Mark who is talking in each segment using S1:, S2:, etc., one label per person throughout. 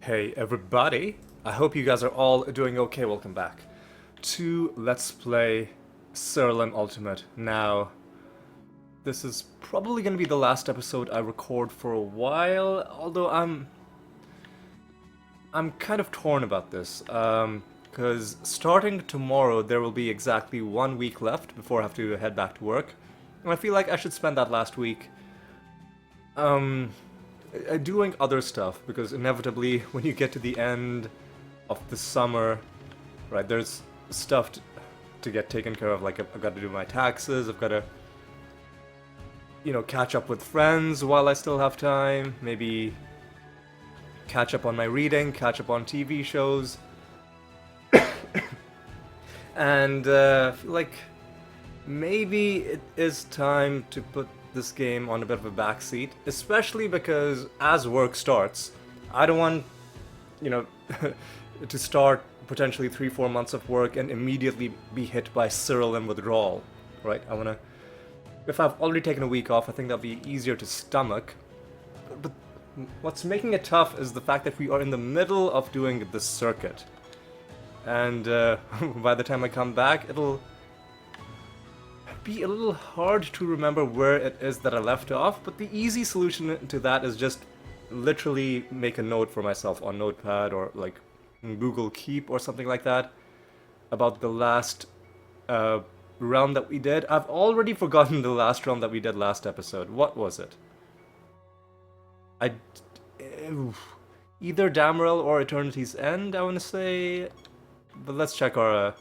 S1: Hey everybody, I hope you guys are all doing okay. Welcome back to Let's Play Siralim Ultimate. Now, this is probably going to be the last episode I record for a while, although I'm kind of torn about this, because starting tomorrow there will be exactly 1 week left before I have to head back to work, and I feel like I should spend that last week doing other stuff, because inevitably when you get to the end of the summer, right, there's stuff to get taken care of. Like I've got to do my taxes, I've got to, catch up with friends while I still have time, maybe catch up on my reading, catch up on TV shows, and feel like maybe it is time to put this game on a bit of a backseat, especially because as work starts, I don't want, to start potentially 3-4 months of work and immediately be hit by Siralim withdrawal, right? If I've already taken a week off, I think that'll be easier to stomach. But what's making it tough is the fact that we are in the middle of doing the circuit. And by the time I come back, it'll be a little hard to remember where it is that I left off, but the easy solution to that is just literally make a note for myself on Notepad or like Google Keep or something like that about the last realm that we did. I've already forgotten the last realm that we did last episode. What was it? Either Damrel or Eternity's End, I want to say, but let's check our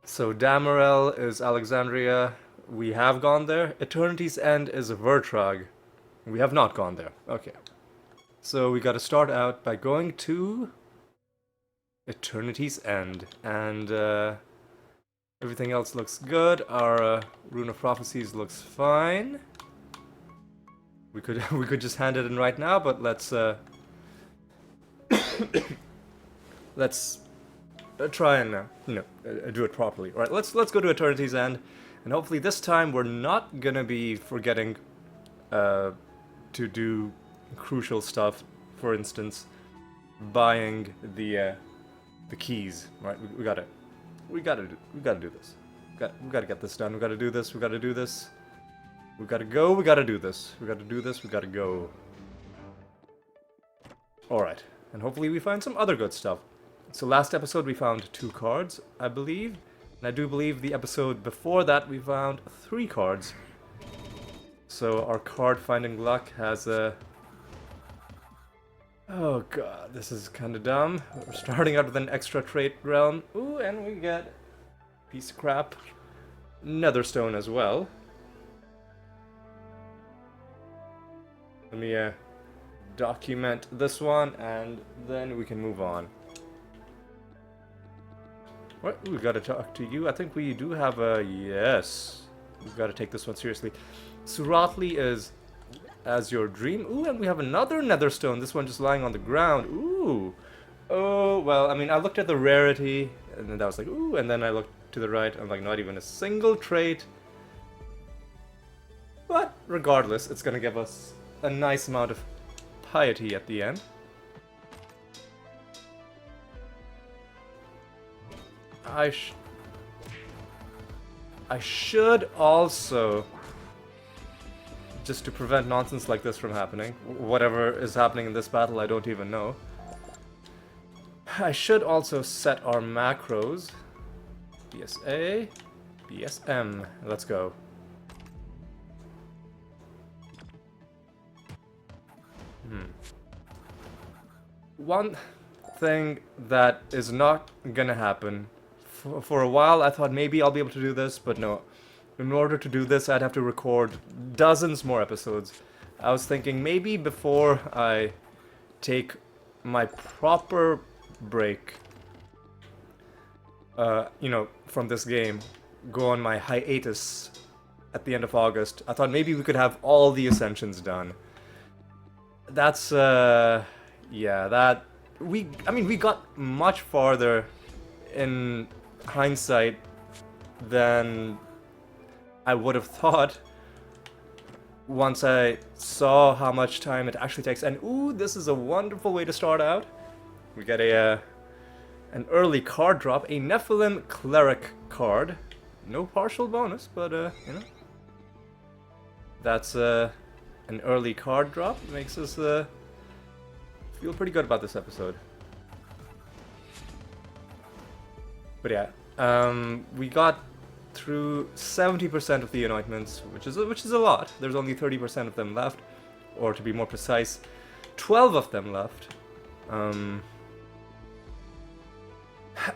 S1: So Damrel is Alexandria. We have gone there. Eternity's End is Vertrag. We have not gone there. Okay. So we gotta start out by going to Eternity's End. And everything else looks good. Our Rune of Prophecies looks fine. We could just hand it in right now, but let's let's try and do it properly. All right, let's go to Eternity's End, and hopefully this time we're not gonna be forgetting to do crucial stuff. For instance, buying the keys. Right, we gotta do this. We gotta get this done. We gotta do this. We gotta do this. We gotta go. We gotta do this. We gotta do this. We gotta go. All right, and hopefully we find some other good stuff. So last episode we found 2 cards, I believe. And I do believe the episode before that we found 3 cards. So our card finding luck has a... Oh god, this is kinda dumb. We're starting out with an extra trait realm. Ooh, and we get piece of crap Netherstone as well. Let me document this one and then we can move on. What? We gotta talk to you. I think we do have a... Yes. We've gotta take this one seriously. Suratli is as your dream. Ooh, and we have another Netherstone. This one just lying on the ground. Ooh. Oh, well, I mean, I looked at the rarity, and then I was like, ooh, and then I looked to the right, I'm like, not even a single trait. But, regardless, it's gonna give us a nice amount of piety at the end. I should also, just to prevent nonsense like this from happening, whatever is happening in this battle I don't even know, I should also set our macros. BSA, BSM, let's go. One thing that is not gonna happen. For a while I thought maybe I'll be able to do this, but no. In order to do this I'd have to record dozens more episodes. I was thinking maybe before I take my proper break, from this game, go on my hiatus at the end of August, I thought maybe we could have all the Ascensions done. That's, yeah, that... we got much farther in hindsight than I would have thought once I saw how much time it actually takes, and ooh, this is a wonderful way to start out. We get an early card drop, a Nephilim Cleric card. No partial bonus, but you know, that's an early card drop. It makes us feel pretty good about this episode. But yeah, we got through 70% of the anointments, which is a lot. There's only 30% of them left, or to be more precise, 12 of them left.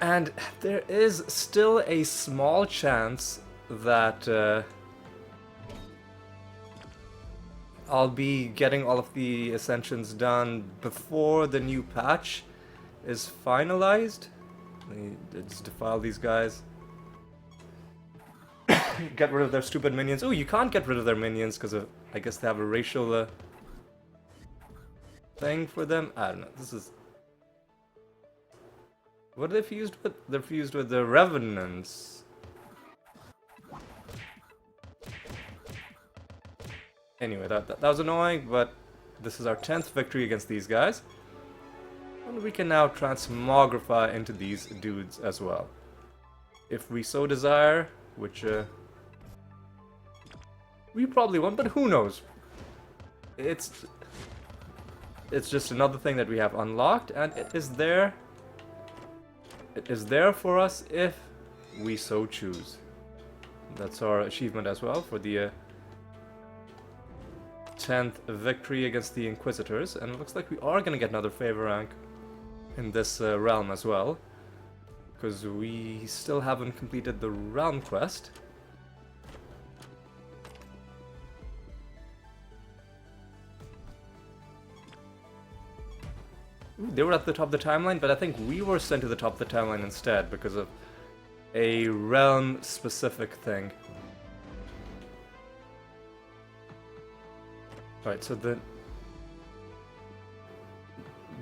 S1: And there is still a small chance that I'll be getting all of the ascensions done before the new patch is finalized. Let's defile these guys. Get rid of their stupid minions. Oh, you can't get rid of their minions because of, I guess they have a racial thing for them. I don't know. This is... What are they fused with? They're fused with the revenants. Anyway, that was annoying, but this is our 10th victory against these guys. And we can now transmogrify into these dudes as well. If we so desire, which we probably won't, but who knows? It's just another thing that we have unlocked, and it is there. It is there for us if we so choose. That's our achievement as well for the 10th victory against the Inquisitors, and it looks like we are going to get another favor rank in this realm as well, because we still haven't completed the realm quest. Ooh, they were at the top of the timeline, but I think we were sent to the top of the timeline instead because of a realm-specific thing. Alright, so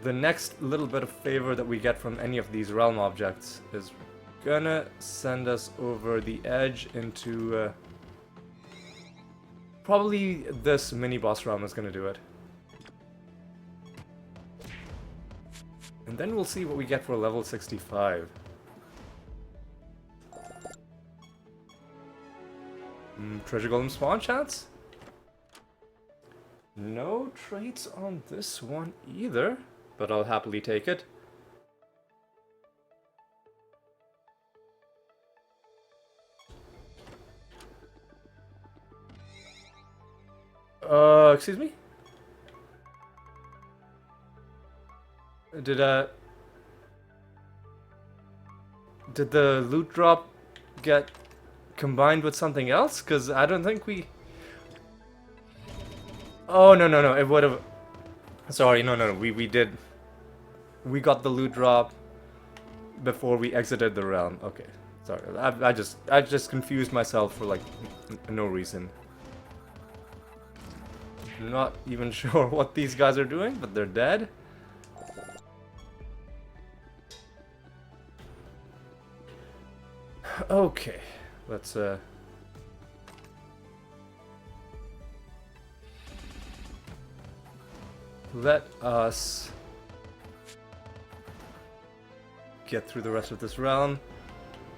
S1: the next little bit of favor that we get from any of these realm objects is gonna send us over the edge into probably this mini-boss realm is gonna do it. And then we'll see what we get for level 65. Treasure Golem spawn chance? No traits on this one either, but I'll happily take it. Excuse me? Did the loot drop get combined with something else? Because I don't think we... Oh, no, it would have... Sorry, no, we did... We got the loot drop before we exited the realm. Okay, sorry, I just confused myself for, like, no reason. Not even sure what these guys are doing, but they're dead. Okay, let's let us get through the rest of this realm.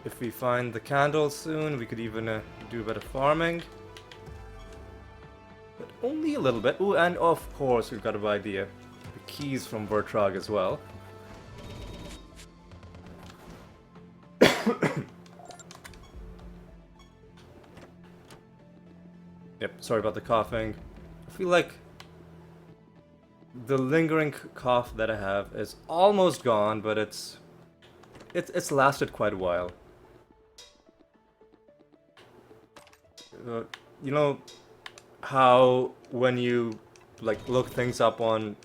S1: If we find the candles soon, we could even do a bit of farming. But only a little bit. Oh, and of course we've got to buy the keys from Vertrag as well. Yep, sorry about the coughing. I feel like the lingering cough that I have is almost gone, but it's lasted quite a while. You know how when you like look things up on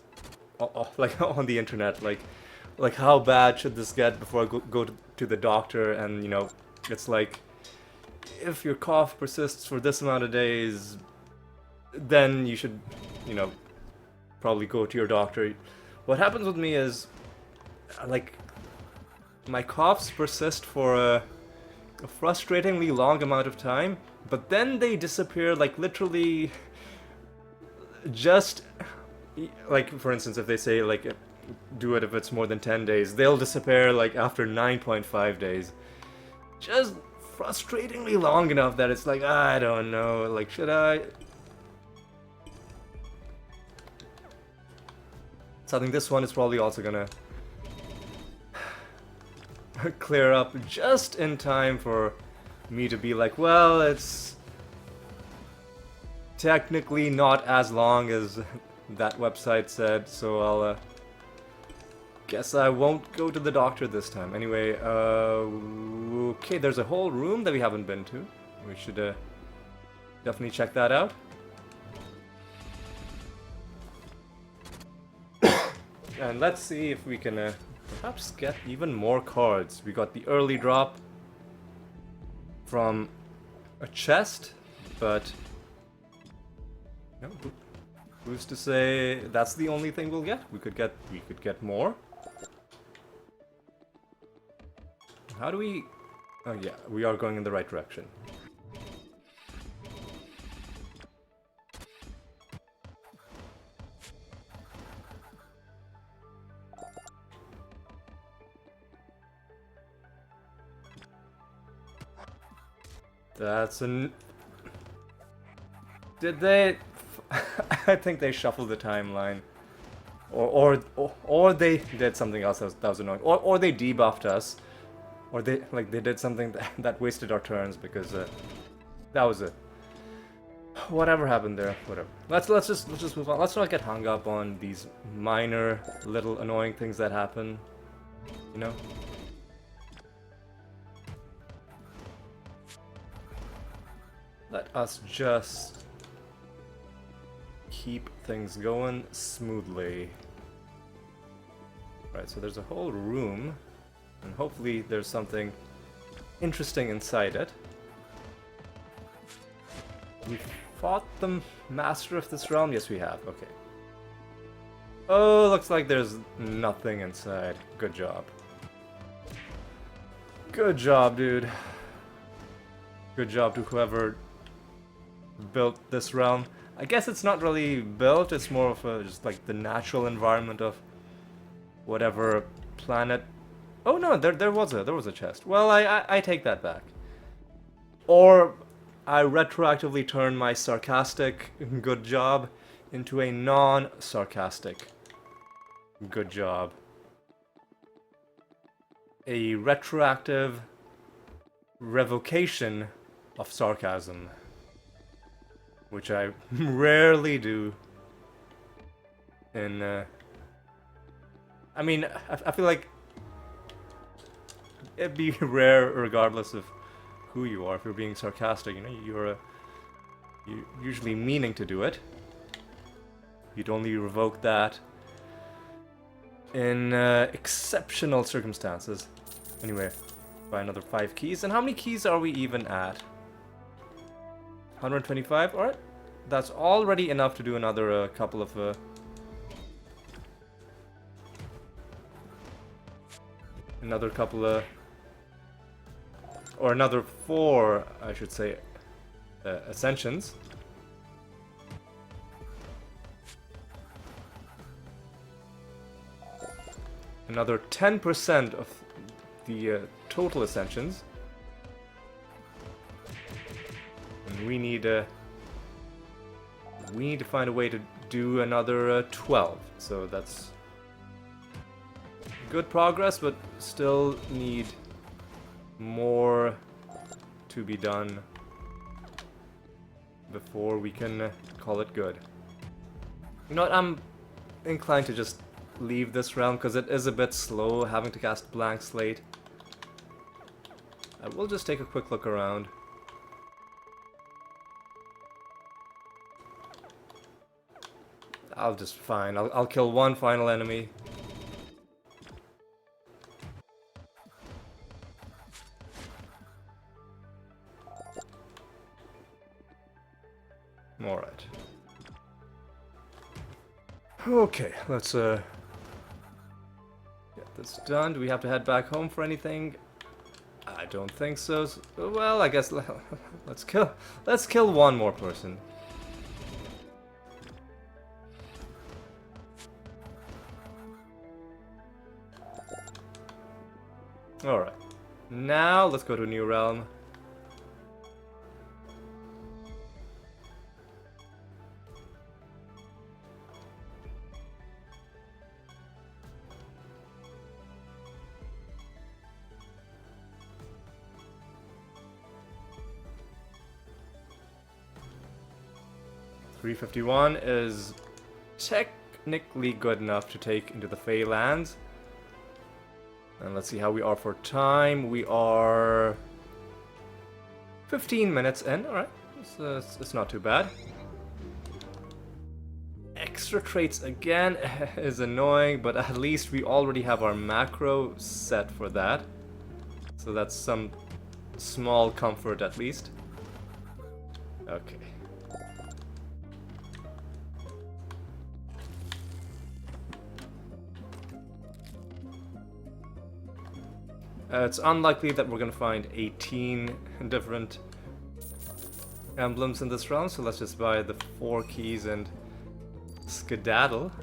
S1: like on the internet, like how bad should this get before I go to the doctor, and you know it's like, if your cough persists for this amount of days, then you should, you know, probably go to your doctor. What happens with me is, like, my coughs persist for a frustratingly long amount of time, but then they disappear, like, literally just like, for instance, if they say like do it if it's more than 10 days, they'll disappear like after 9.5 days. Just frustratingly long enough that it's like, I don't know, like, should I? So I think this one is probably also gonna clear up just in time for me to be like, well, it's technically not as long as that website said, so I'll guess I won't go to the doctor this time. Anyway, okay, there's a whole room that we haven't been to. We should definitely check that out. And let's see if we can perhaps get even more cards. We got the early drop from a chest, but no, who's to say that's the only thing we'll get? We could get more. How do we? Oh yeah, we are going in the right direction. That's an... Did they... I think they shuffled the timeline. Or they did something else that was annoying. Or they debuffed us. Or they did something that wasted our turns because that was it. Whatever happened there, whatever. Let's just move on. Let's not get hung up on these minor little annoying things that happen. You know? Let us just keep things going smoothly. Right, so there's a whole room, and hopefully there's something interesting inside it. We fought the master of this realm? Yes, we have. Okay. Oh, looks like there's nothing inside. Good job. Good job, dude. Good job to whoever built this realm. I guess it's not really built, it's more of a, just like the natural environment of whatever planet. Oh no, there was a chest. Well, I take that back. Or I retroactively turn my sarcastic good job into a non-sarcastic good job. A retroactive revocation of sarcasm. Which I rarely do in, I mean, I feel like it'd be rare regardless of who you are. If you're being sarcastic, you know, you're usually meaning to do it. You'd only revoke that in exceptional circumstances. Anyway, buy another 5 keys. And how many keys are we even at? 125? Alright. That's already enough to do another couple of... another couple of... or another 4, I should say, ascensions. Another 10% of the total ascensions. And we need to find a way to do another 12. So that's good progress, but still need more to be done before we can call it good. You know what, I'm inclined to just leave this realm because it is a bit slow having to cast blank slate. I will just take a quick look around. I'll just fine. I'll kill one final enemy. All right. Okay, let's get this done. Do we have to head back home for anything? I don't think so. Well, I guess let's kill one more person. Alright. Now, let's go to a new realm. $351 is technically good enough to take into the Fey lands. And let's see how we are for time. We are 15 minutes in. Alright, it's not too bad. Extra traits again is annoying, but at least we already have our macro set for that. So that's some small comfort at least. Okay. It's unlikely that we're gonna find 18 different emblems in this round, so let's just buy the 4 keys and skedaddle.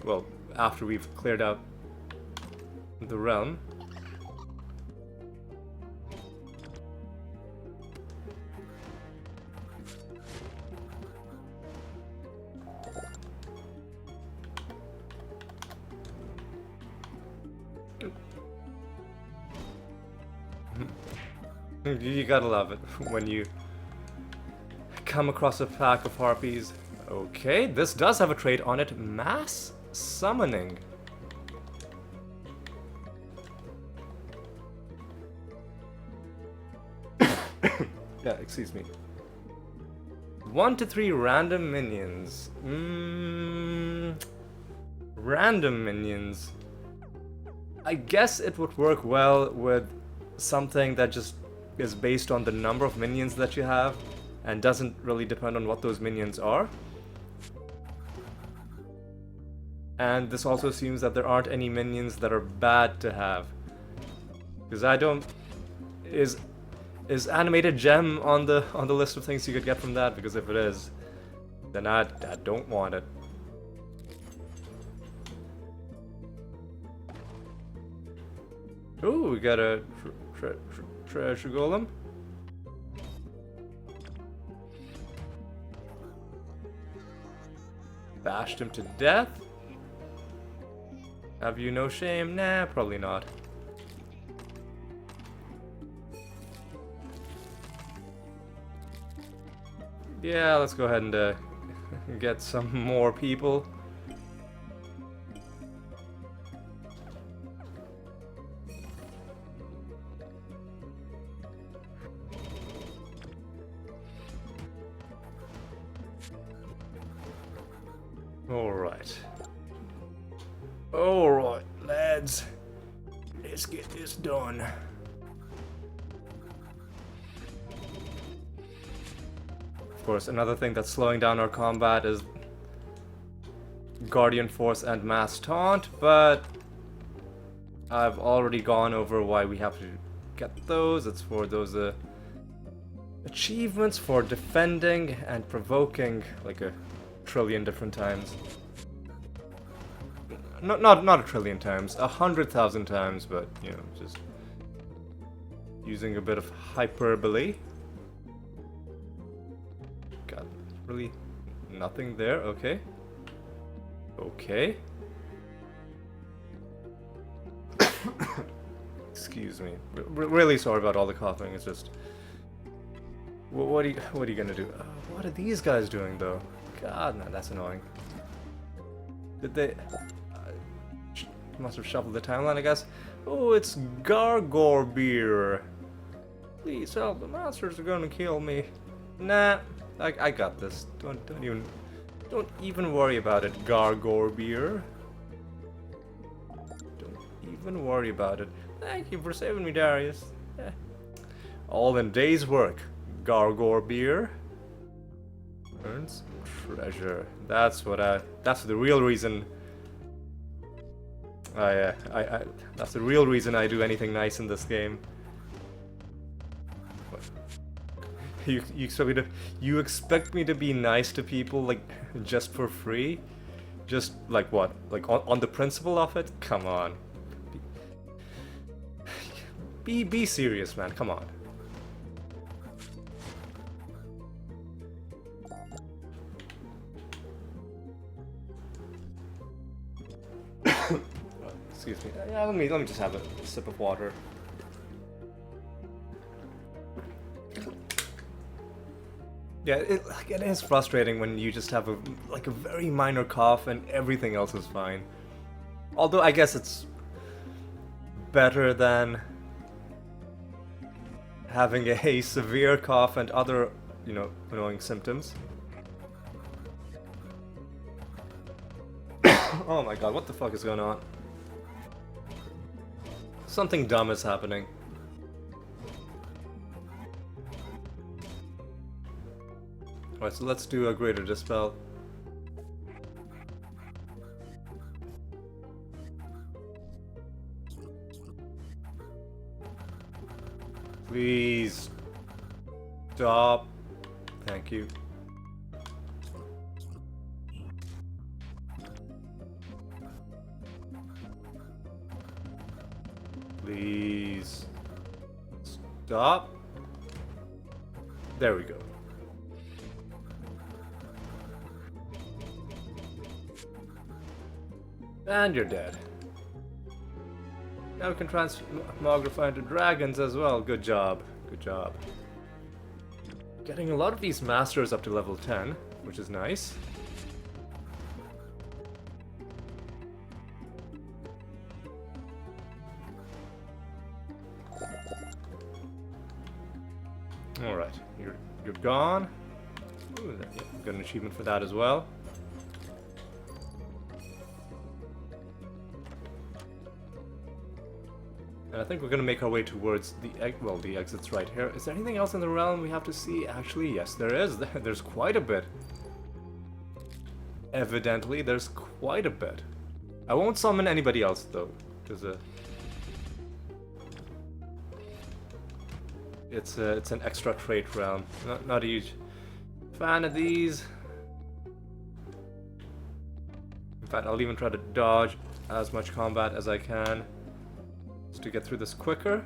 S1: Well, after we've cleared out the realm. You gotta love it when you come across a pack of harpies. Okay, this does have a trait on it. Mass summoning. Yeah, excuse me. 1 to 3 random minions. Random minions. I guess it would work well with something that just is based on the number of minions that you have and doesn't really depend on what those minions are. And this also assumes that there aren't any minions that are bad to have. Because I don't... Is animated gem on the list of things you could get from that? Because if it is, then I don't want it. Ooh, we got a treasure golem. Bashed him to death. Have you no shame? Nah, probably not. Yeah, let's go ahead and get some more people. Alright. Alright, lads. Let's get this done. Of course, another thing that's slowing down our combat is Guardian Force and Mass Taunt, but I've already gone over why we have to get those. It's for those achievements for defending and provoking like a trillion different times. Not a trillion times, 100,000 times, but you know, just using a bit of hyperbole. Got really nothing there. Okay. Okay. Excuse me. Really sorry about all the coughing. It's just. What are you gonna do? What are these guys doing though? God, no, that's annoying. Did they? Must have shuffled the timeline, I guess. Oh, it's Gargor beer. Please help! The monsters are gonna kill me. Nah, I got this. Don't even worry about it, Gargor beer. Don't even worry about it. Thank you for saving me, Darius. Eh. All in day's work, Gargor beer. Earns treasure. That's the real reason. That's the real reason I do anything nice in this game. What? You expect me to be nice to people like just for free? Just like what? Like on the principle of it? Come on. Be serious, man. Come on. Excuse me. Yeah, let me just have a sip of water. Yeah, it is frustrating when you just have a very minor cough and everything else is fine. Although I guess it's better than having a severe cough and other, annoying symptoms. Oh my god, what the fuck is going on? Something dumb is happening. Alright, so let's do a greater dispel. Please stop. Thank you. Please stop. There we go. And you're dead. Now we can transmogrify into dragons as well. Good job. Good job. Getting a lot of these masters up to level 10, which is nice. Alright, you're gone. Ooh, got an achievement for that as well. And I think we're gonna make our way towards the exit's right here. Is there anything else in the realm we have to see? Actually, yes, there is. There's quite a bit. Evidently, there's quite a bit. I won't summon anybody else though, because it's an extra trait realm. Not a huge fan of these. In fact, I'll even try to dodge as much combat as I can, just to get through this quicker.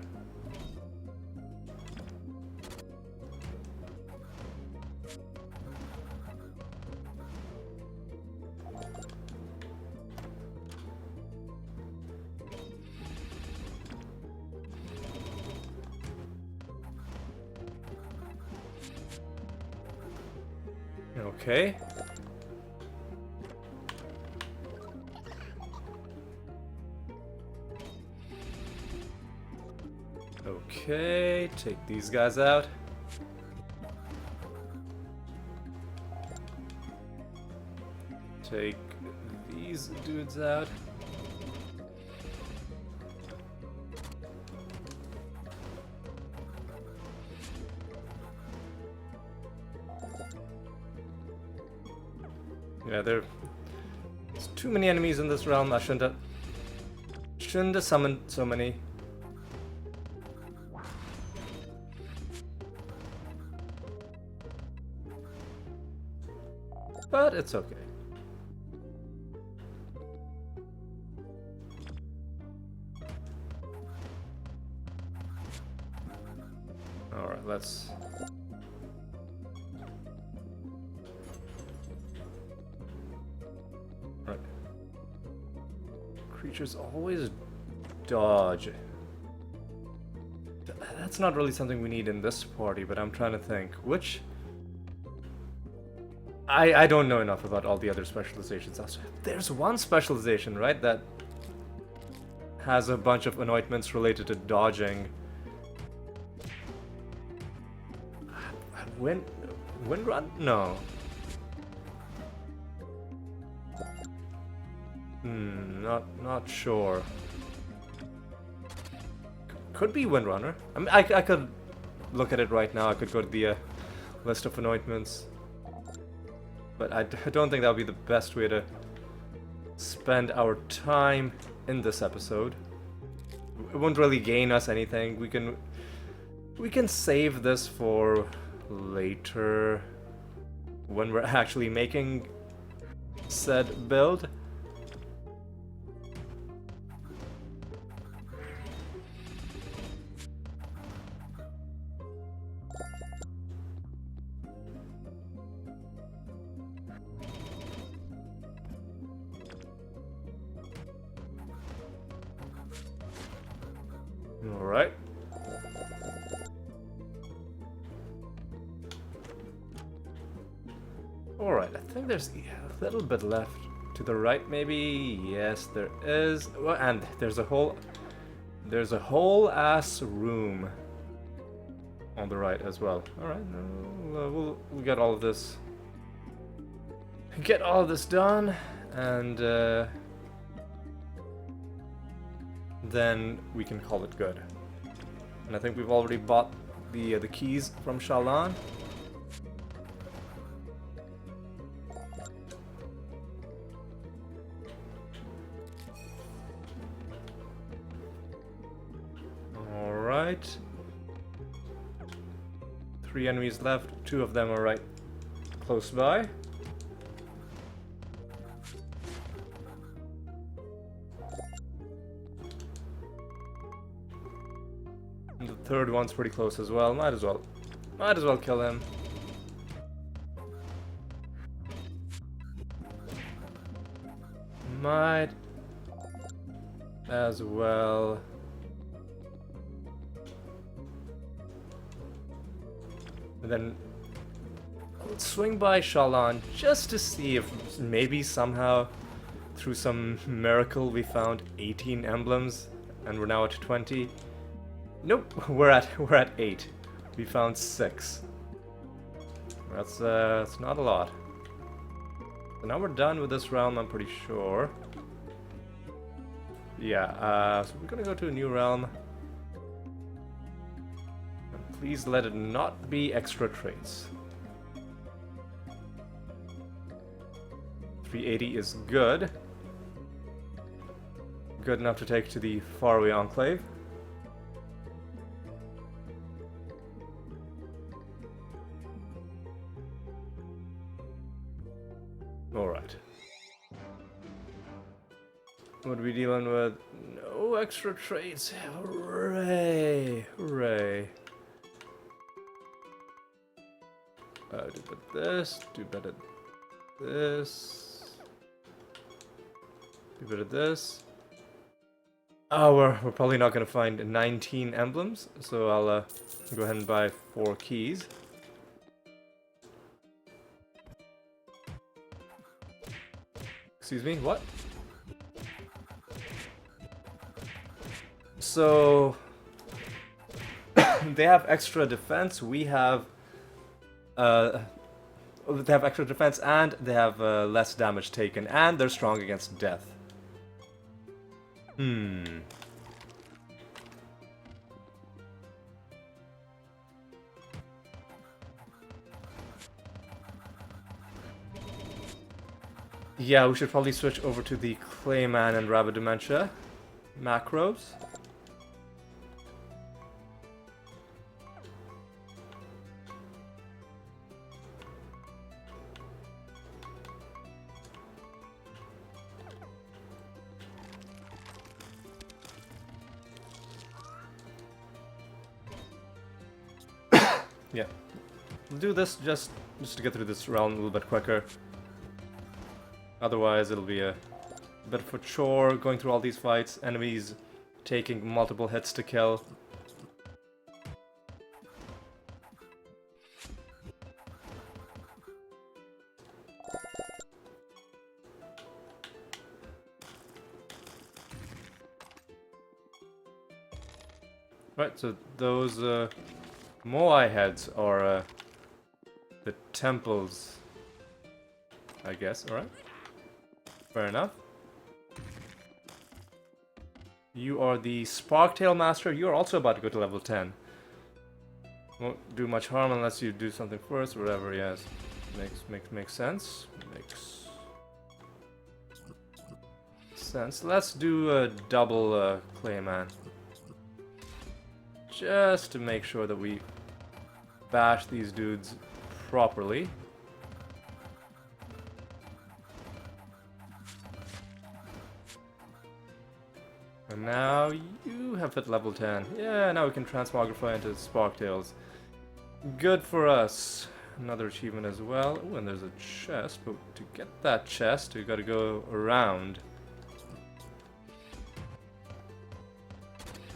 S1: Okay. Okay, take these guys out. Take these dudes out. Yeah, there's too many enemies in this realm. I shouldn't have summoned so many. But it's okay. Alright, let's... Right. Creatures always dodge. That's not really something we need in this party, but I'm trying to think. Which... I don't know enough about all the other specializations. There's one specialization, right, that has a bunch of anointments related to dodging. Wind run? No. Not sure. Could be Windrunner. I mean, I could look at it right now. I could go to the list of anointments. But I don't think that would be the best way to spend our time in this episode. It won't really gain us anything. We can save this for later when we're actually making said build. Alright. Alright, I think there's a little bit left to the right, maybe. Yes, there is. Well, and there's a whole ass room on the right as well. Alright, we'll get all of this. Get all of this done, and then we can call it good. And I think we've already bought the keys from Shallan. Alright. 3 enemies left, 2 of them are right close by. And the third one's pretty close as well. Might as well kill him. Might as well. And then let's swing by Shallan just to see if maybe somehow through some miracle we found 18 emblems and we're now at 20. Nope, we're at 8. We found 6. That's not a lot. So now we're done with this realm, I'm pretty sure. Yeah, so we're gonna go to a new realm. And please let it not be extra traits. 380 is good. Good enough to take to the faraway enclave. Alright. What are we dealing with? No extra traits. Hooray! Hooray. Do better this, do better this. Do better this. Oh, we're probably not gonna find 19 emblems, so I'll go ahead and buy 4 keys. Excuse me, what? So they have extra defense. We have they have extra defense and they have less damage taken, and they're strong against death. Yeah, we should probably switch over to the Clayman and Rabbit Dementia macros. Yeah, we'll do this just to get through this round a little bit quicker. Otherwise, it'll be a bit of a chore going through all these fights. Enemies taking multiple hits to kill. Right, so those Moai heads are the temples, I guess. Alright. Fair enough. You are the Sparktail Master. You're also about to go to level 10. Won't do much harm unless you do something first, or whatever, yes. Makes sense. Makes sense. Let's do a double Clayman. Just to make sure that we bash these dudes properly. And now you have hit level 10. Yeah, now we can transmogrify into Sparktails. Good for us. Another achievement as well. Oh, and there's a chest, but to get that chest, we gotta go around.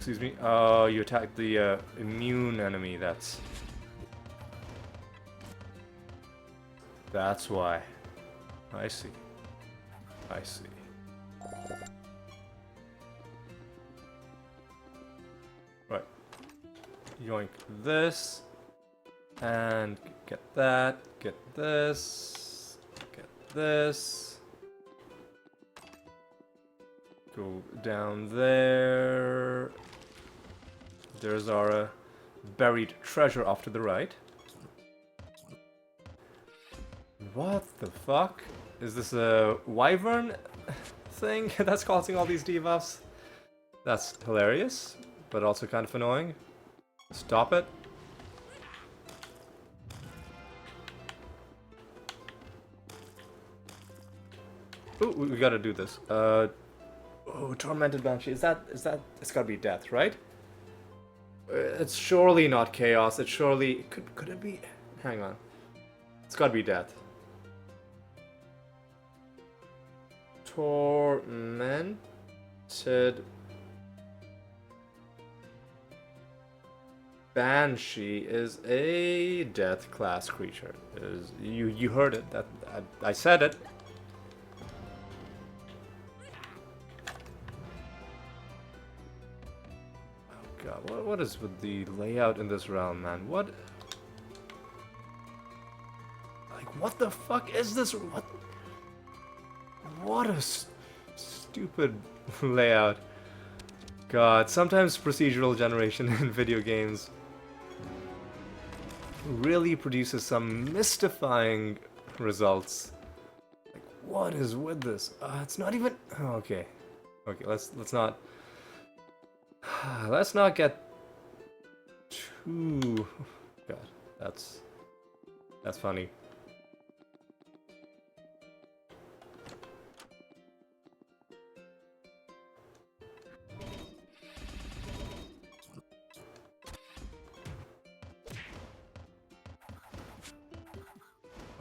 S1: Excuse me. Oh, you attacked the immune enemy. That's why. I see. I see. Right. Yoink this. And get that. Get this. Get this. Go down there. There's our buried treasure off to the right. What the fuck? Is this a wyvern thing that's causing all these debuffs? That's hilarious, but also kind of annoying. Stop it. Ooh, we gotta do this. Oh, Tormented Banshee. Is that... It's gotta be death, right? It's surely not chaos. It's surely... Could it be... Hang on. It's gotta be death. Tormented Banshee is a death class creature. You heard it. I said it. Oh god, what is with the layout in this realm, man? What the fuck is this? What a stupid layout. God, sometimes procedural generation in video games really produces some mystifying results. Like, what is with this? It's not even... Oh, okay. Okay, let's not... Let's not get too... God, that's funny.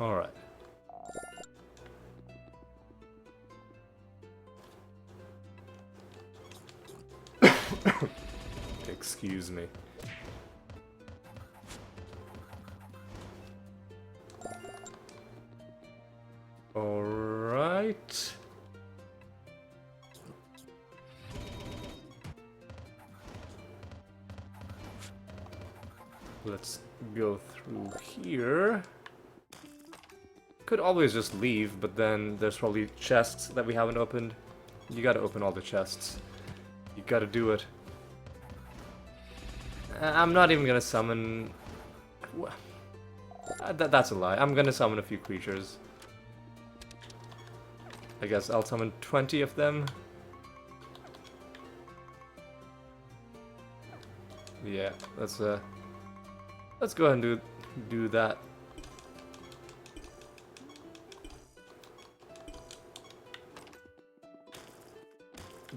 S1: Alright. Excuse me. Alright. Let's go through here. Could always just leave, but then there's probably chests that we haven't opened. You gotta open all the chests. You gotta do it. I'm not even gonna summon... That's a lie. I'm gonna summon a few creatures. I guess I'll summon 20 of them. Yeah, let's go ahead and do that.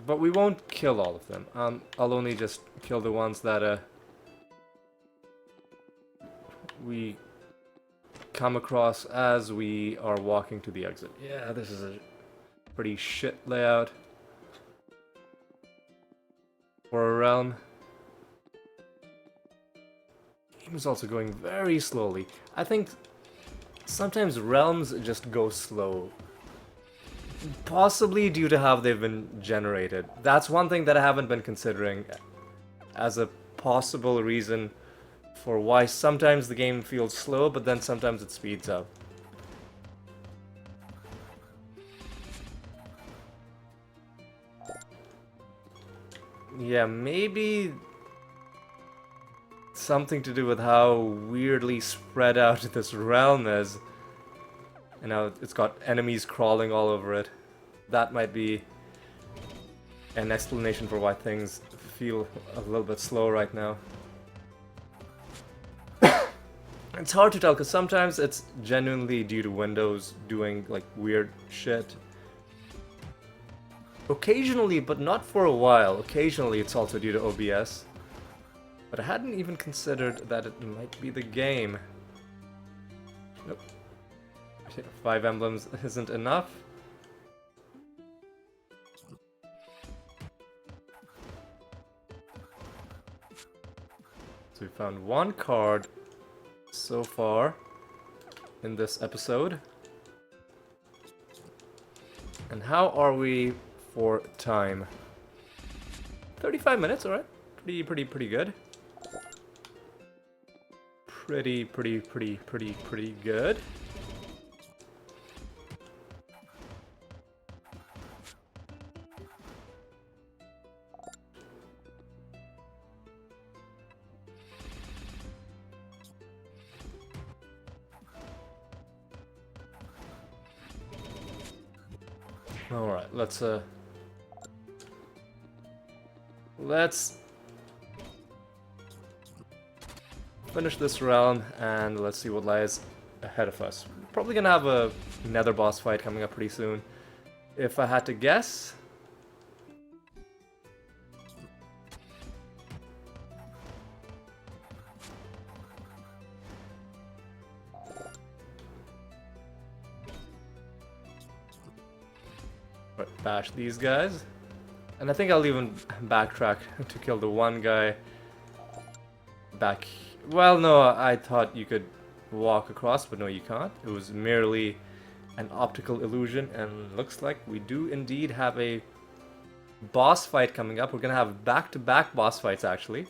S1: But we won't kill all of them. I'll only just kill the ones that we come across as we are walking to the exit. Yeah, this is a pretty shit layout for a realm. Game is also going very slowly. I think sometimes realms just go slow. Possibly due to how they've been generated. That's one thing that I haven't been considering as a possible reason for why sometimes the game feels slow, but then sometimes it speeds up. Yeah, maybe something to do with how weirdly spread out this realm is. And now it's got enemies crawling all over it. That might be an explanation for why things feel a little bit slow right now. It's hard to tell, because sometimes it's genuinely due to Windows doing, like, weird shit. Occasionally, but not for a while, occasionally it's also due to OBS. But I hadn't even considered that it might be the game. Nope. 5 emblems isn't enough. So we found one card so far in this episode. And how are we for time? 35 minutes, alright. Pretty good. Pretty good. Alright, let's finish this realm and let's see what lies ahead of us. Probably gonna have a nether boss fight coming up pretty soon. If I had to guess, bash these guys. And I think I'll even backtrack to kill the one guy back. Well, no, I thought you could walk across, but no, you can't. It was merely an optical illusion, and looks like we do indeed have a boss fight coming up. We're gonna have back-to-back boss fights, actually.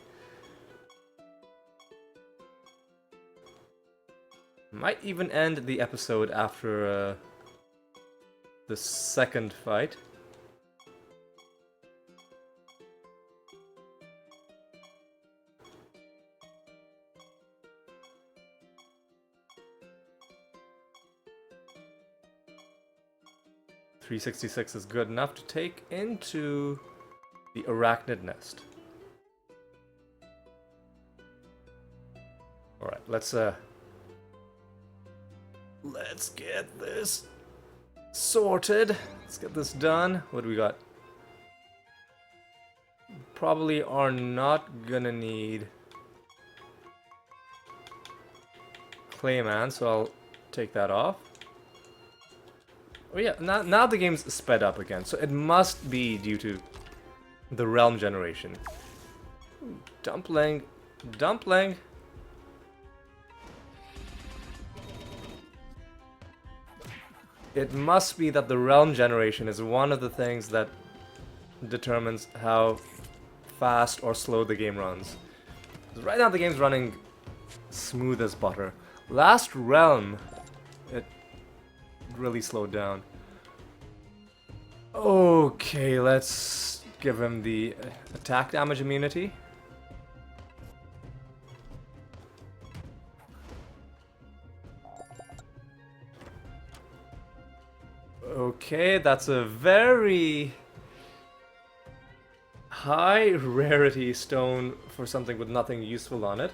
S1: Might even end the episode after the second fight. .366 is good enough to take into the arachnid nest. Alright, let's get this sorted. Let's get this done. What do we got? Probably are not gonna need Clayman, so I'll take that off. Oh yeah, now the game's sped up again, so it must be due to the realm generation. Ooh, dumpling. It must be that the realm generation is one of the things that determines how fast or slow the game runs. Right now the game's running smooth as butter. Last realm, it really slowed down. Okay, let's give him the attack damage immunity. Okay, that's a very high rarity stone for something with nothing useful on it.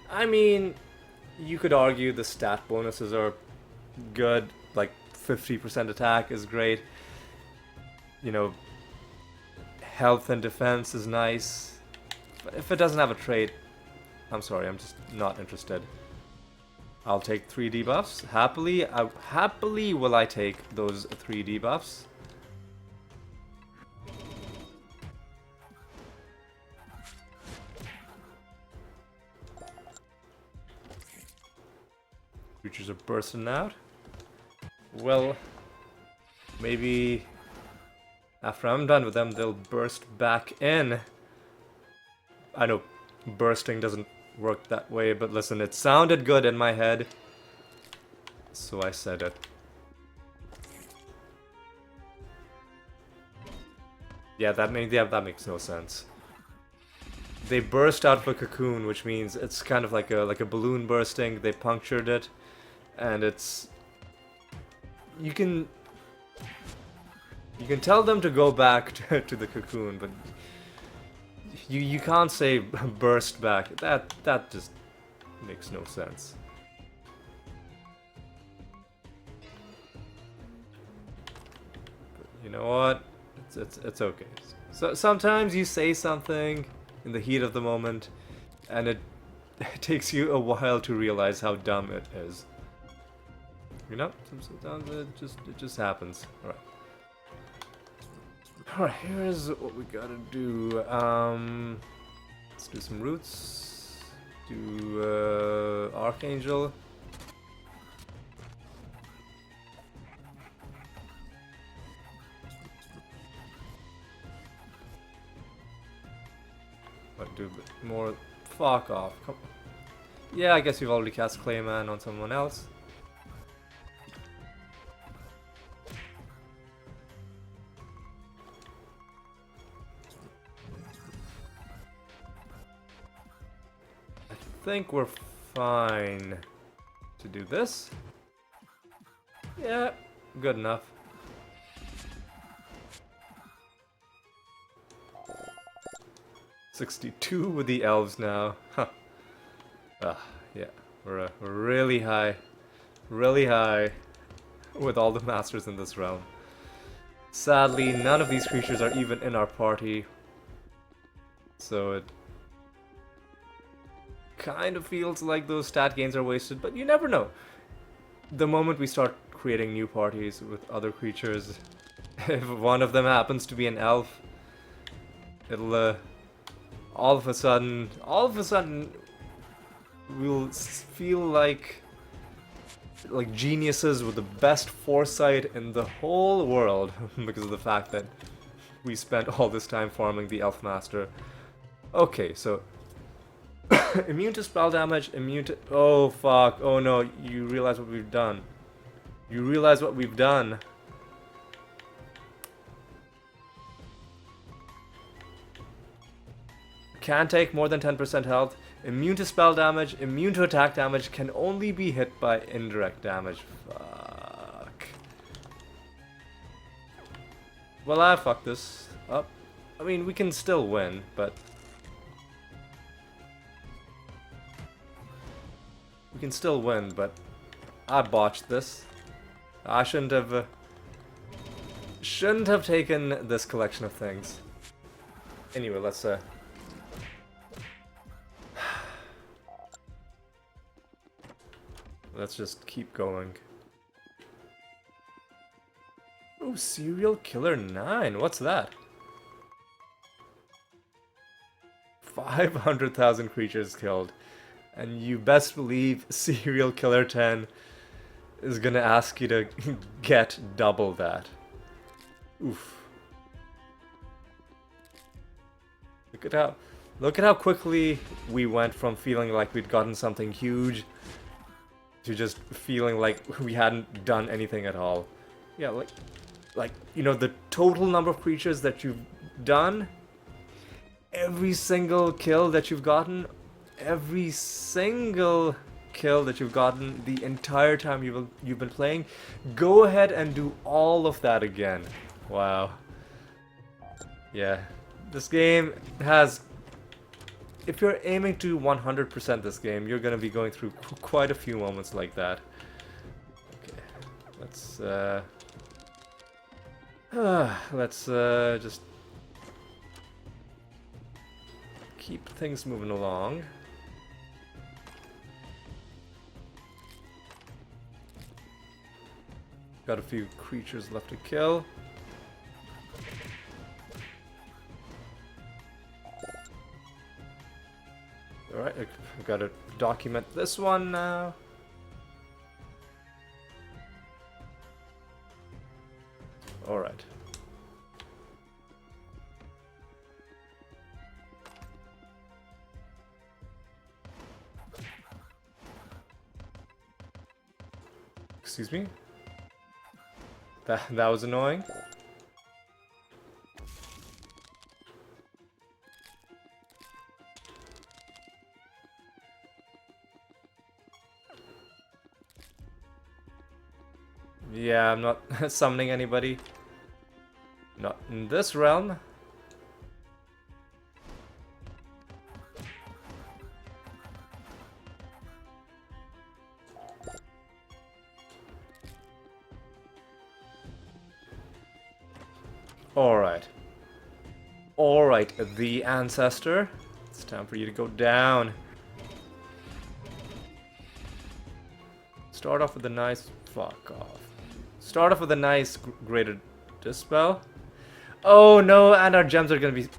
S1: I mean, you could argue the stat bonuses are good, like 50% attack is great. You know, health and defense is nice. But if it doesn't have a trait, I'm sorry, I'm just not interested. I'll take 3 debuffs. Happily will I take those 3 debuffs. Creatures are bursting out. Well, maybe after I'm done with them, they'll burst back in. I know bursting doesn't work that way, but listen, it sounded good in my head, so I said it. Yeah, that makes no sense. They burst out of a cocoon, which means it's kind of like a balloon bursting. They punctured it, and it's you can tell them to go back to the cocoon, but you can't say burst back. That just makes no sense. But you know what? It's okay. So sometimes you say something in the heat of the moment, and it takes you a while to realize how dumb it is. You know, sometimes it just happens. All right. Alright, here's what we gotta do. Do some roots. Do Archangel. But do a bit more. Fuck off. Come. Yeah, I guess you've already cast Clayman on someone else. I think we're fine to do this. Yeah, good enough. $62 with the elves now. Huh. Yeah, we're really high with all the masters in this realm. Sadly, none of these creatures are even in our party, so it kind of feels like those stat gains are wasted, but you never know. The moment we start creating new parties with other creatures, if one of them happens to be an elf, it'll all of a sudden we'll feel like geniuses with the best foresight in the whole world because of the fact that we spent all this time farming the elf master. Okay, so immune to spell damage, immune to... Oh fuck, oh no, you realize what we've done. You realize what we've done. Can take more than 10% health. Immune to spell damage, immune to attack damage, can only be hit by indirect damage. Fuck. Well, I fucked this up. I mean, we can still win, but... We can still win, but... I botched this. I shouldn't have taken this collection of things. Anyway, let's let's just keep going. Oh, Serial Killer 9. What's that? 500,000 creatures killed. And you best believe Serial Killer 10 is gonna ask you to get double that. Oof. Look at how quickly we went from feeling like we'd gotten something huge to just feeling like we hadn't done anything at all. Yeah, like you know, the total number of creatures that you've done, every single kill that you've gotten, every single kill that you've gotten the entire time you've been playing, go ahead and do all of that again. Wow. Yeah, this game has... If you're aiming to 100% this game, you're gonna be going through quite a few moments like that. Okay, let's just keep things moving along. Got a few creatures left to kill. Alright, I've got to document this one now. Alright. Excuse me? That was annoying. Yeah, I'm not summoning anybody. Not in this realm. Alright. Alright, the ancestor. It's time for you to go down. Start off with a nice... Fuck off. Start off with a nice graded dispel. Oh no, and our gems are gonna be...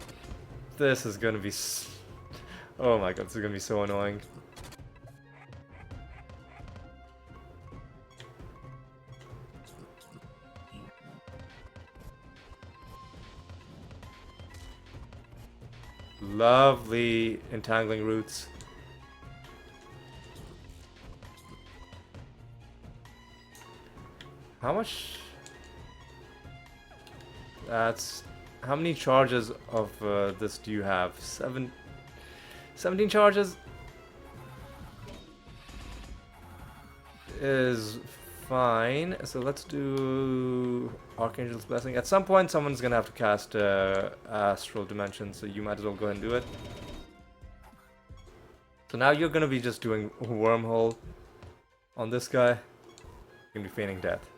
S1: This is gonna be... Oh my god, this is gonna be so annoying. Lovely entangling roots. How much? That's... How many charges of this do you have? 17 charges? Is fine. So let's do Archangel's Blessing. At some point someone's gonna have to cast Astral Dimension, so you might as well go ahead and do it. So now you're gonna be just doing Wormhole on this guy. You're gonna be feigning death.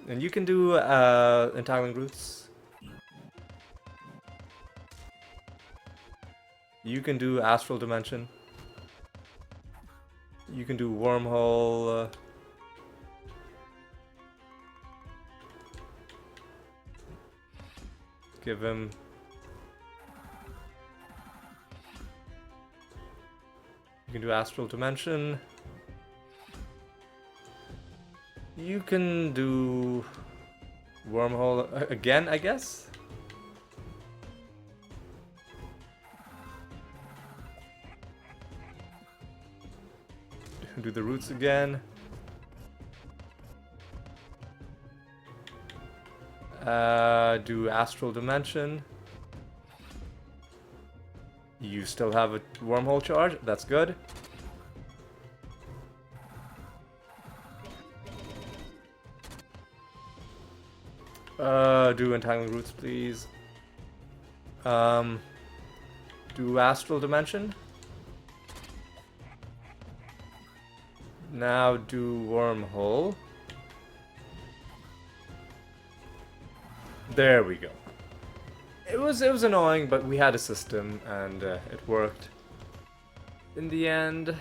S1: And you can do Entangling Roots. You can do Astral Dimension. You can do Wormhole. Give him... You can do Astral Dimension. You can do Wormhole again, I guess? Do the roots again. Do Astral Dimension. You still have a Wormhole charge, that's good. Do Entangling Roots, please. Do Astral Dimension. Now do Wormhole. There we go. It was annoying, but we had a system and it worked. In the end,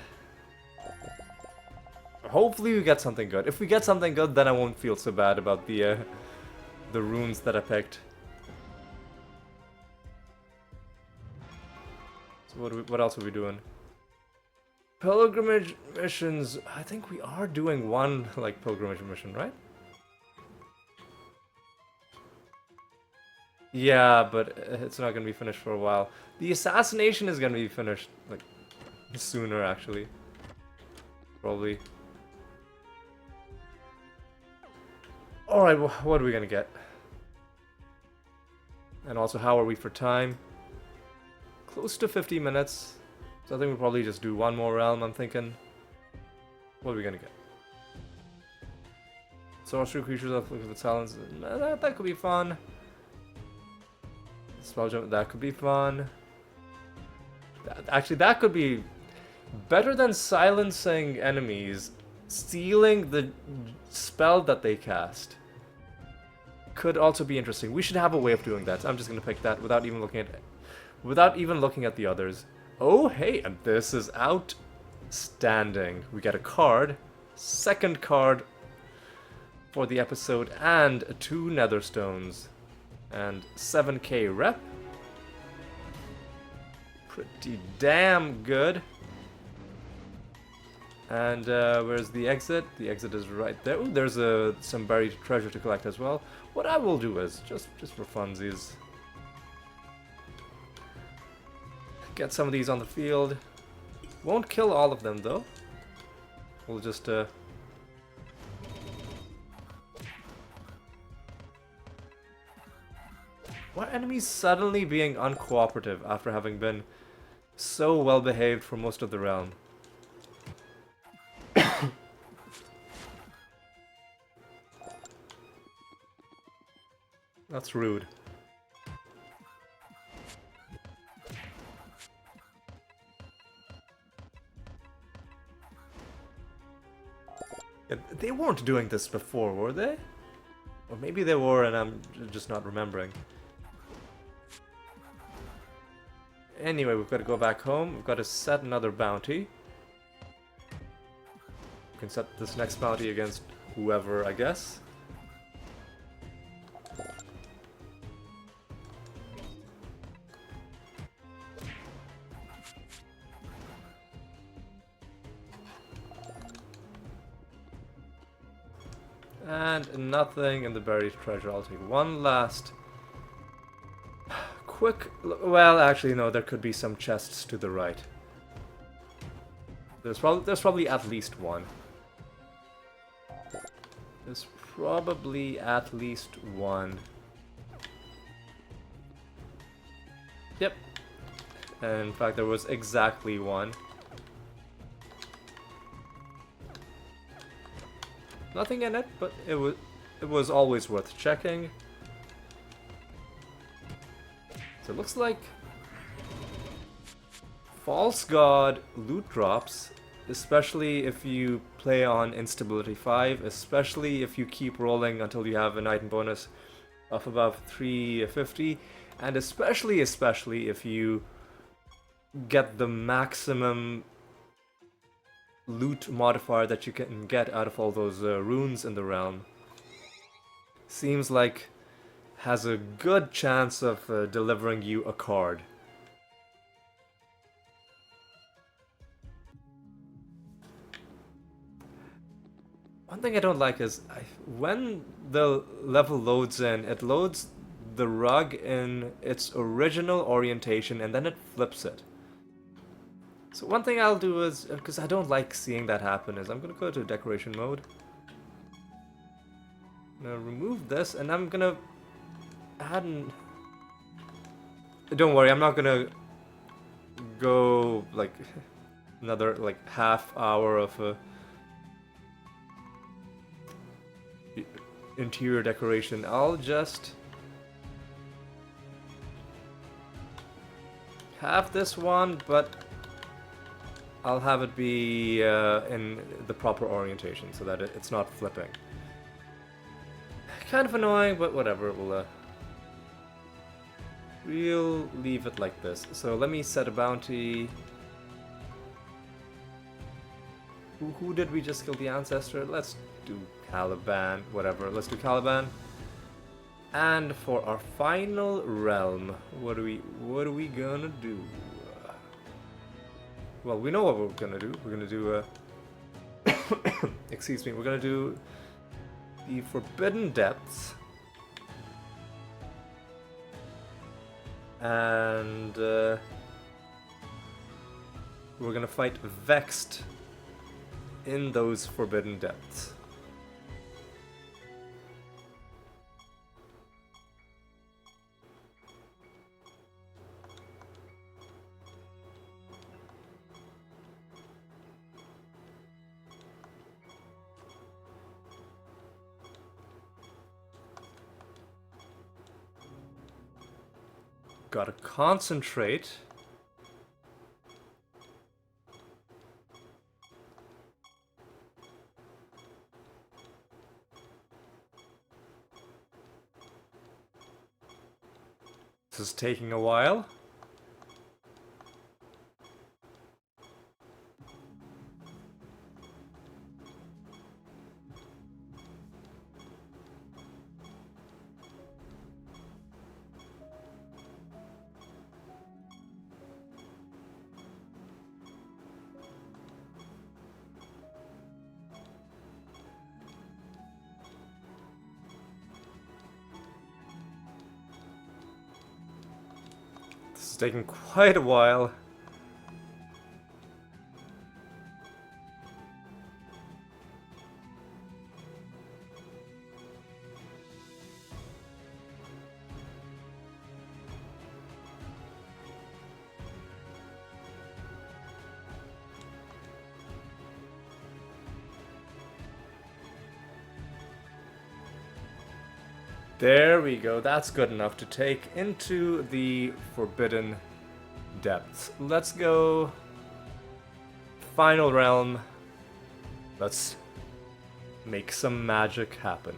S1: hopefully we get something good. If we get something good, then I won't feel so bad about the runes that I picked. So what else are we doing? Pilgrimage missions. I think we are doing one like pilgrimage mission, right? Yeah, but it's not gonna be finished for a while. The assassination is gonna be finished like sooner, actually. Probably. All right, what are we gonna get? And also, how are we for time? Close to 50 minutes. So I think we'll probably just do one more realm, I'm thinking. What are we gonna get? Sorcery creatures that look at the talents. That could be fun. Spell jump, that could be fun. Actually, that could be better than silencing enemies. Stealing the spell that they cast could also be interesting. We should have a way of doing that. I'm just gonna pick that without even looking at the others. Oh, hey, and this is outstanding. We get a card, second card for the episode, and 2 netherstones, and 7k rep. Pretty damn good. And where's the exit? The exit is right there. Ooh, there's some buried treasure to collect as well. What I will do is, just for funsies, get some of these on the field. Won't kill all of them though. We'll just why are enemies suddenly being uncooperative after having been so well behaved for most of the realm? That's rude. Yeah, they weren't doing this before, were they? Or maybe they were and I'm just not remembering. Anyway, we've got to go back home. We've got to set another bounty. We can set this next bounty against whoever, I guess. And nothing in the buried treasure. I'll take one last quick... Well, actually, no, there could be some chests to the right. There's probably at least one. There's probably at least one. Yep. And in fact, there was exactly one. Nothing in it, but it was always worth checking. So it looks like False God loot drops, especially if you play on Instability 5, especially if you keep rolling until you have an item bonus of above 350, and especially if you get the maximum loot modifier that you can get out of all those runes in the realm. Seems like has a good chance of delivering you a card. One thing I don't like is when the level loads in, it loads the rug in its original orientation and then it flips it. So one thing I'll do is, because I don't like seeing that happen, is I'm going to go to decoration mode. I'm going to remove this and I'm going to add an... Don't worry, I'm not going to go like another like half hour of interior decoration. I'll just have this one, but I'll have it be in the proper orientation so that it's not flipping. Kind of annoying, but whatever. We'll leave it like this. So let me set a bounty. Who did we just kill? The ancestor? Let's do Caliban. Whatever. Let's do Caliban. And for our final realm, what are we gonna do? Well, we know what we're gonna do. We're gonna do excuse me. We're gonna do the Forbidden Depths. And we're gonna fight Vexed in those Forbidden Depths. Gotta concentrate. This is taking a while. It's taking quite a while. There we go, that's good enough to take into the Forbidden Depths. Let's go final realm. Let's make some magic happen.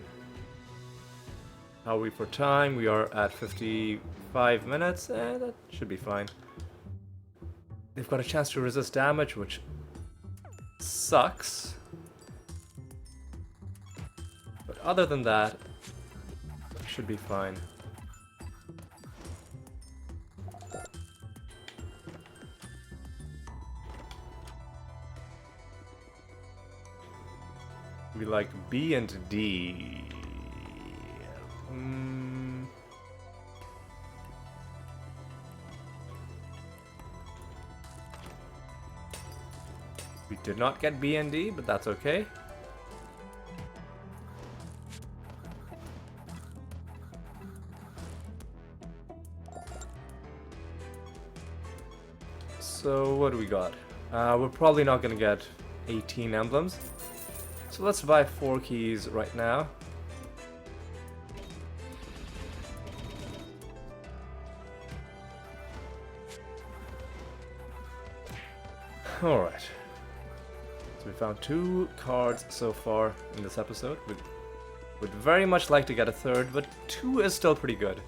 S1: How are we for time? We are at 55 minutes. That should be fine. They've got a chance to resist damage, which sucks. But other than that, should be fine. We like B and D. We did not get B and D, but that's okay. So what do we got? We're probably not gonna get 18 emblems. So let's buy 4 keys right now. Alright. So we found 2 cards so far in this episode. Would very much like to get a third, but 2 is still pretty good.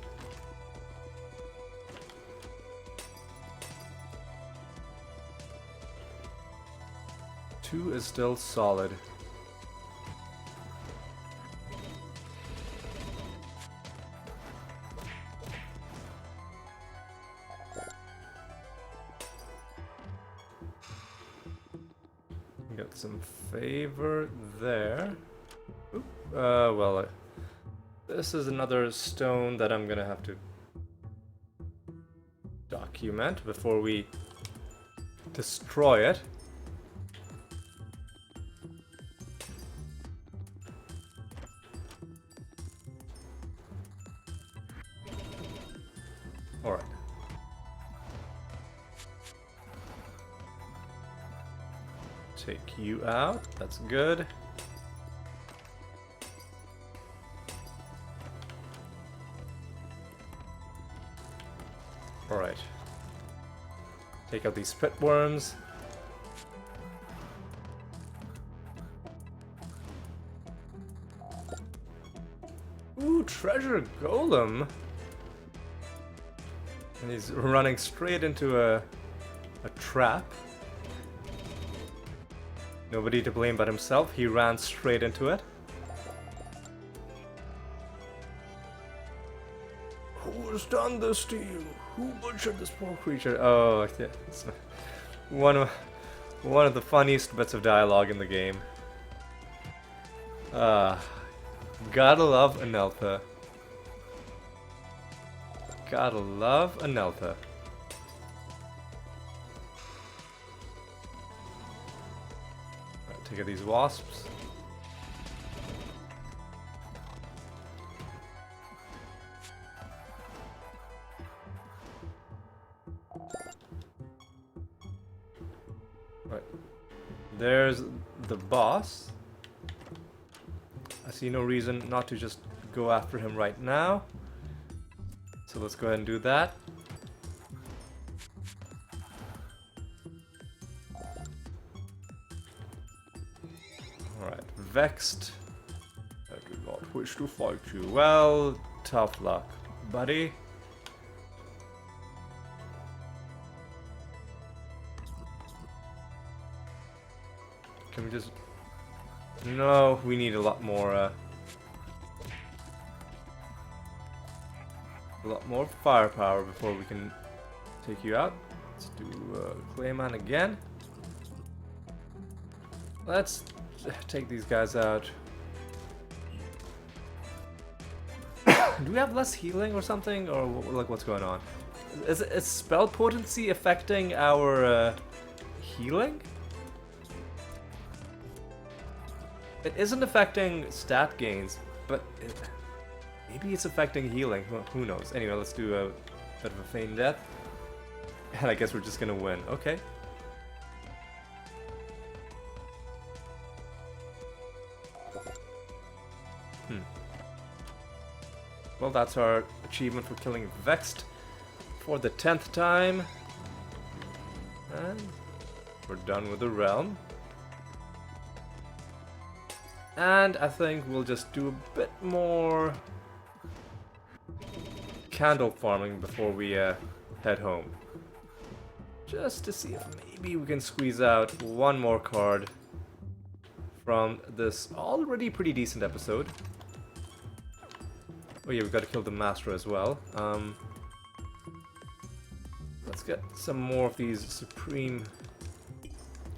S1: Two is still solid. Got some favor there. Oop. Well, this is another stone that I'm gonna have to document before we destroy it. Alright. Take you out. That's good. Alright. Take out these pit worms. Ooh, treasure golem. And he's running straight into a trap. Nobody to blame but himself. He ran straight into it. Who has done this to you? Who butchered this poor creature? Oh, yeah. It's one of the funniest bits of dialogue in the game. Gotta love Anelta. Gotta love Anelta. Take out these wasps. Right. There's the boss. I see no reason not to just go after him right now. So let's go ahead and do that. Alright, vexed. I do not wish to fight you. Well, tough luck, buddy. Can we just... No, we need a lot more firepower before we can take you out. Let's do Clayman again. Let's take these guys out. Do we have less healing or something, or like what's going on? Is spell potency affecting our healing? It isn't affecting stat gains, but maybe it's affecting healing. Who knows? Anyway, let's do a bit of a feign death, and I guess we're just gonna win. Okay. Well, that's our achievement for killing Vexed for the 10th time. And we're done with the realm. And I think we'll just do a bit more candle farming before we head home. Just to see if maybe we can squeeze out one more card from this already pretty decent episode. Oh yeah, we've got to kill the master as well. Let's get some more of these supreme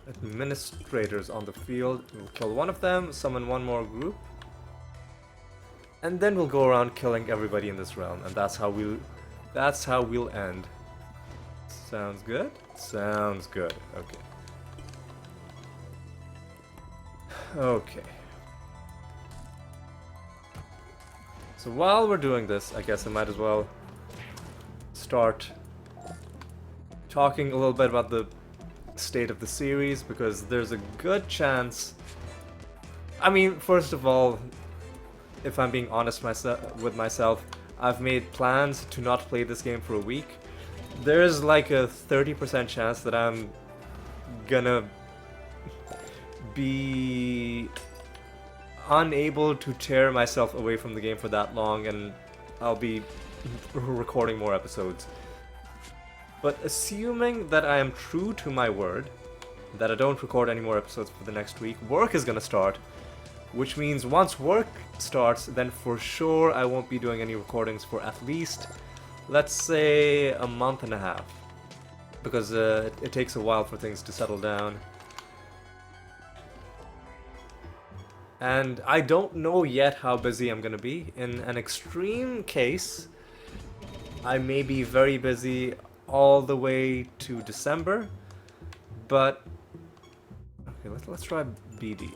S1: administrators on the field. We'll kill one of them, summon one more group. And then we'll go around killing everybody in this realm, and that's how we'll end. Sounds good? Sounds good. Okay. Okay. So while we're doing this, I guess I might as well start talking a little bit about the state of the series, because there's a good chance... I mean, first of all, if I'm being honest with myself, I've made plans to not play this game for a week. There's like a 30% chance that I'm gonna be unable to tear myself away from the game for that long, and I'll be recording more episodes. But assuming that I am true to my word, that I don't record any more episodes for the next week, work is gonna start, which means once work starts, then for sure I won't be doing any recordings for at least, let's say, a month and a half, because it takes a while for things to settle down. And I don't know yet how busy I'm gonna be. In an extreme case, I may be very busy all the way to December, but okay, let's try BD.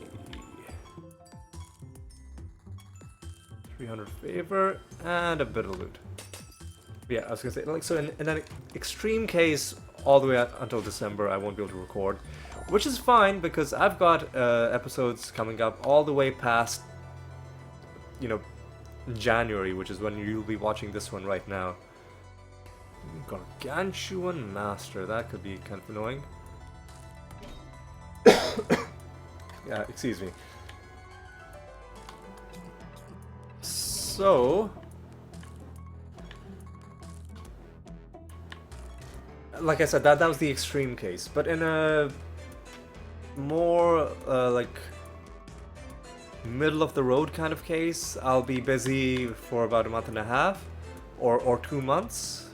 S1: 300 favor and a bit of loot. Yeah, I was gonna say, like, so in an extreme case, all the way out until December, I won't be able to record, which is fine because I've got episodes coming up all the way past, you know, January, which is when you'll be watching this one right now. Gargantuan Master, that could be kind of annoying. Yeah, excuse me. So, like I said, that was the extreme case, but in a more like middle of the road kind of case, I'll be busy for about a month and a half or 2 months,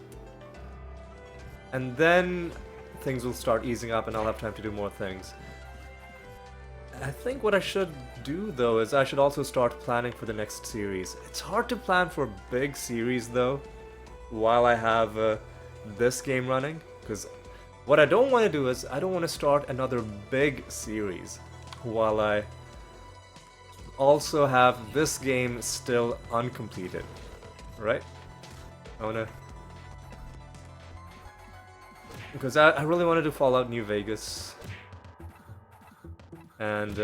S1: and then things will start easing up and I'll have time to do more things. I think what I should do though is I should also start planning for the next series. It's hard to plan for a big series though while I have this game running, because what I don't want to do is I don't want to start another big series while I also have this game still uncompleted, right? I want to, because I really want to do Fallout New Vegas, and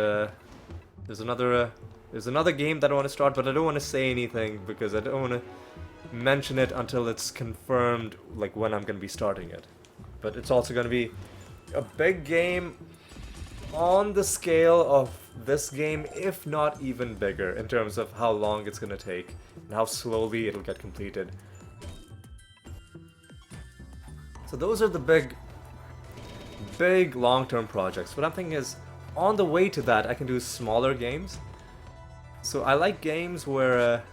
S1: there's another game that I want to start, but I don't want to say anything because I don't want to mention it until it's confirmed, like when I'm going to be starting it. But it's also going to be a big game on the scale of this game, if not even bigger, in terms of how long it's going to take and how slowly it'll get completed. So those are the big long-term projects. What I'm thinking is, on the way to that, I can do smaller games. So I like games where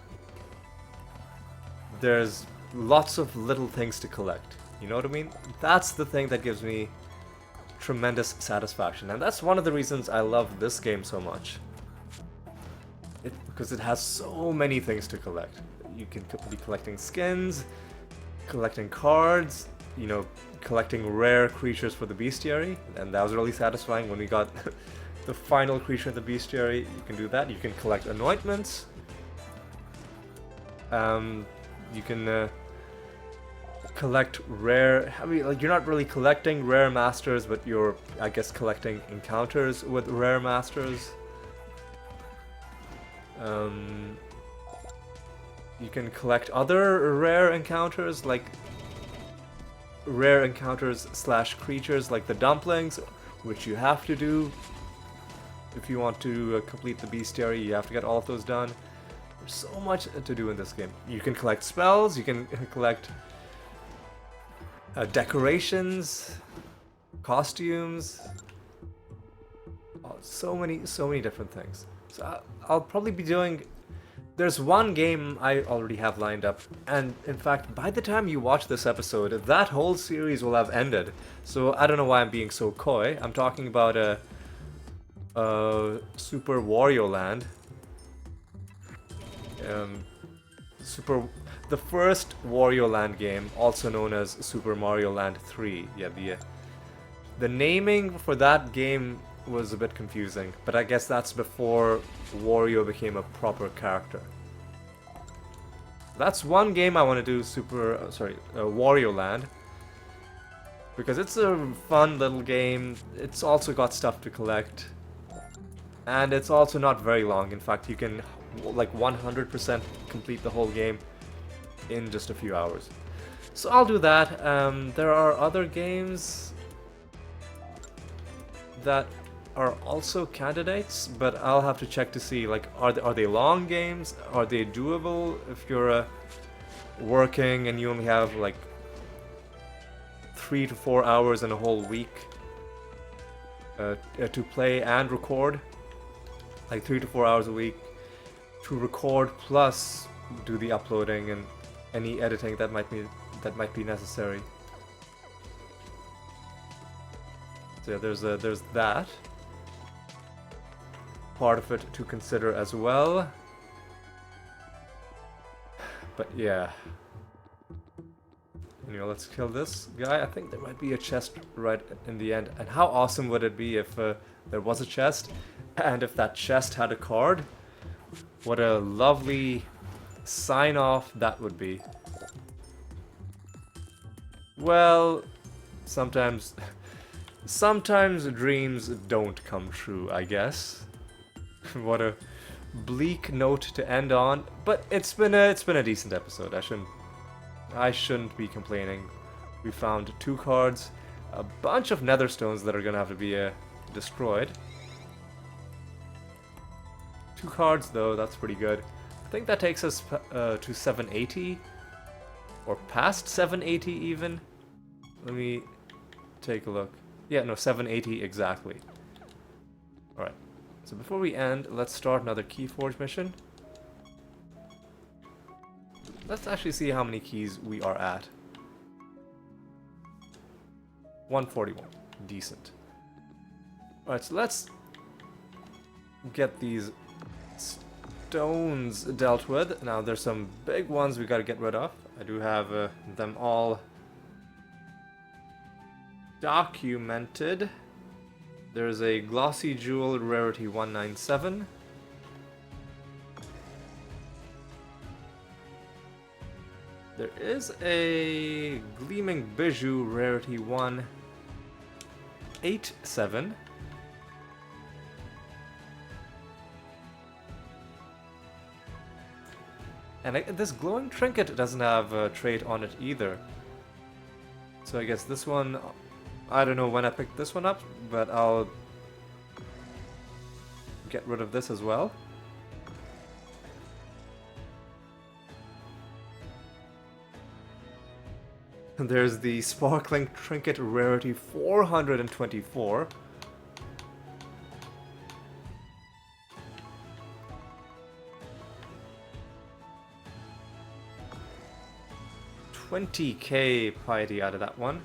S1: there's lots of little things to collect. You know what I mean? That's the thing that gives me tremendous satisfaction. And that's one of the reasons I love this game so much. Because it has so many things to collect. You can be collecting skins, collecting cards, you know, collecting rare creatures for the bestiary, and that was really satisfying when we got the final creature in the bestiary. You can do that. You can collect anointments. You can collect rare. I mean, like, you're not really collecting rare masters, but you're, I guess, collecting encounters with rare masters. You can collect other rare encounters, like rare encounters slash creatures like the dumplings, which you have to do if you want to complete the bestiary. You have to get all of those done. There's so much to do in this game. You can collect spells, you can collect decorations, costumes, so many different things. So I'll probably be doing There's one game I already have lined up, and in fact, by the time you watch this episode, that whole series will have ended. So I don't know why I'm being so coy. I'm talking about Super Wario Land. Super, the first Wario Land game, also known as Super Mario Land 3. Yeah, the naming for that game was a bit confusing, but I guess that's before Wario became a proper character. That's one game I want to do, Wario Land, because it's a fun little game. It's also got stuff to collect, and it's also not very long. In fact, you can like 100% complete the whole game in just a few hours. So I'll do that. There are other games that are also candidates, but I'll have to check to see, like, are they long games? Are they doable if you're working and you only have like 3 to 4 hours in a whole week to play and record? Like 3 to 4 hours a week to record plus do the uploading and any editing that might be necessary. So yeah, there's that part of it to consider as well. But yeah. Anyway, let's kill this guy. I think there might be a chest right in the end. And how awesome would it be if there was a chest, and if that chest had a card? What a lovely sign-off that would be. Well, sometimes dreams don't come true, I guess. What a bleak note to end on, but it's been a decent episode. I shouldn't be complaining. We found 2 cards, a bunch of nether stones that are gonna have to be destroyed. 2 cards though, that's pretty good. I think that takes us to 780, or past 780 even. Let me take a look. Yeah, no, 780 exactly. Alright, so before we end, let's start another Keyforge mission. Let's actually see how many keys we are at. 141. Decent. Alright, so let's get these stones dealt with. Now, there's some big ones we gotta get rid of. I do have them all documented. There's a glossy jewel rarity 197. There is a gleaming bijou rarity 187. And this glowing trinket doesn't have a trait on it either. So I guess this one, I don't know when I picked this one up, but I'll get rid of this as well. And there's the sparkling trinket rarity 424. $20k piety out of that one.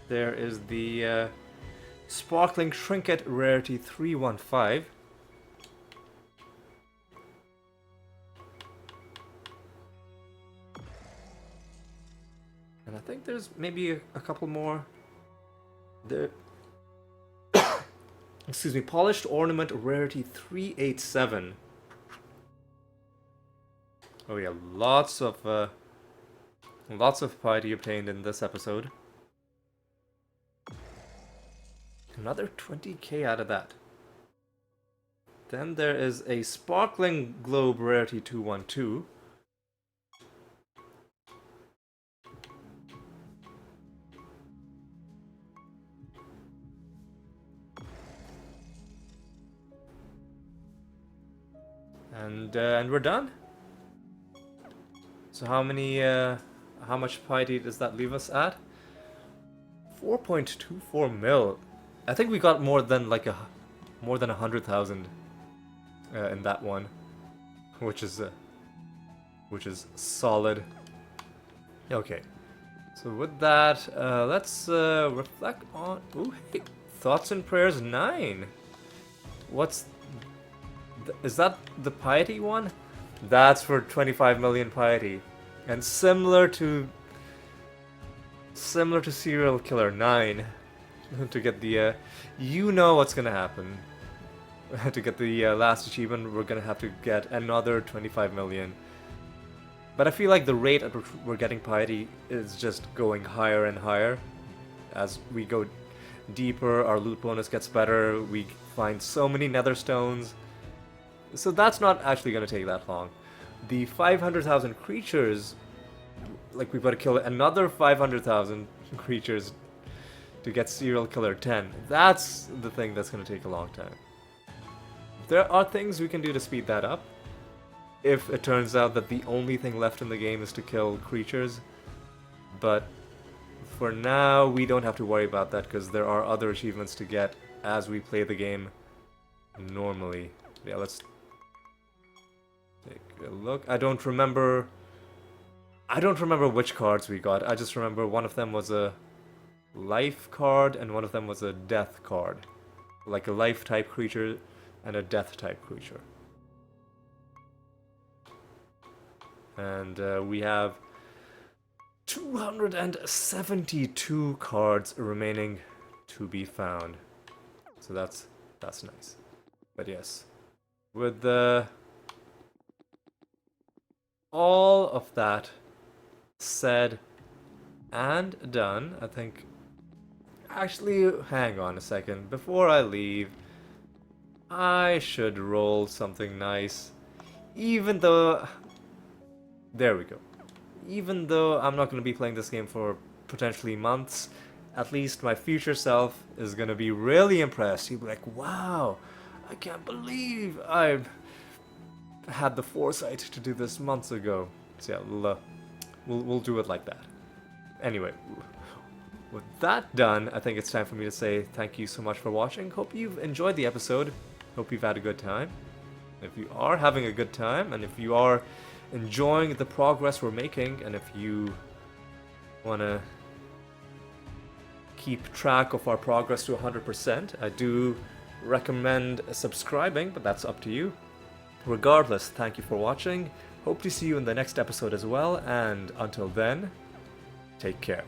S1: There is the sparkling trinket rarity 315. And I think there's maybe a couple more. There. Excuse me, polished ornament rarity 387. Oh yeah, lots of piety obtained in this episode. Another 20k out of that. Then there is a sparkling globe rarity 212. And we're done. So how much piety does that leave us at? 4.24 mil. I think we got more than 100,000 in that one. which is solid. Okay, so with that, let's reflect on. Ooh, hey, thoughts and prayers 9. What's is that the piety one? That's for 25 million piety, and similar to serial killer 9. To get the you know what's gonna happen. To get the last achievement, we're gonna have to get another 25 million. But I feel like the rate at which we're getting piety is just going higher and higher. As we go deeper, our loot bonus gets better, we find so many nether stones. So that's not actually gonna take that long. The 500,000 creatures, like we've got to kill another 500,000 creatures to get serial killer 10. That's the thing that's gonna take a long time. There are things we can do to speed that up. If it turns out that the only thing left in the game is to kill creatures. But for now, we don't have to worry about that because there are other achievements to get as we play the game normally. Yeah, let's take a look. I don't remember which cards we got. I just remember one of them was a life card and one of them was a death card. Like a life type creature and a death type creature. And we have 272 cards remaining to be found. So that's nice. But yes, with all of that said and done, I think. Actually, hang on a second. Before I leave, I should roll something nice. Even though... There we go. Even though I'm not going to be playing this game for potentially months, at least my future self is going to be really impressed. He'll be like, wow, I can't believe I had the foresight to do this months ago. So yeah, we'll do it like that. Anyway, with that done, I think it's time for me to say thank you so much for watching. Hope you've enjoyed the episode. Hope you've had a good time. If you are having a good time, and if you are enjoying the progress we're making, and if you want to keep track of our progress to 100%, I do recommend subscribing, but that's up to you. Regardless, thank you for watching. Hope to see you in the next episode as well, and until then, take care.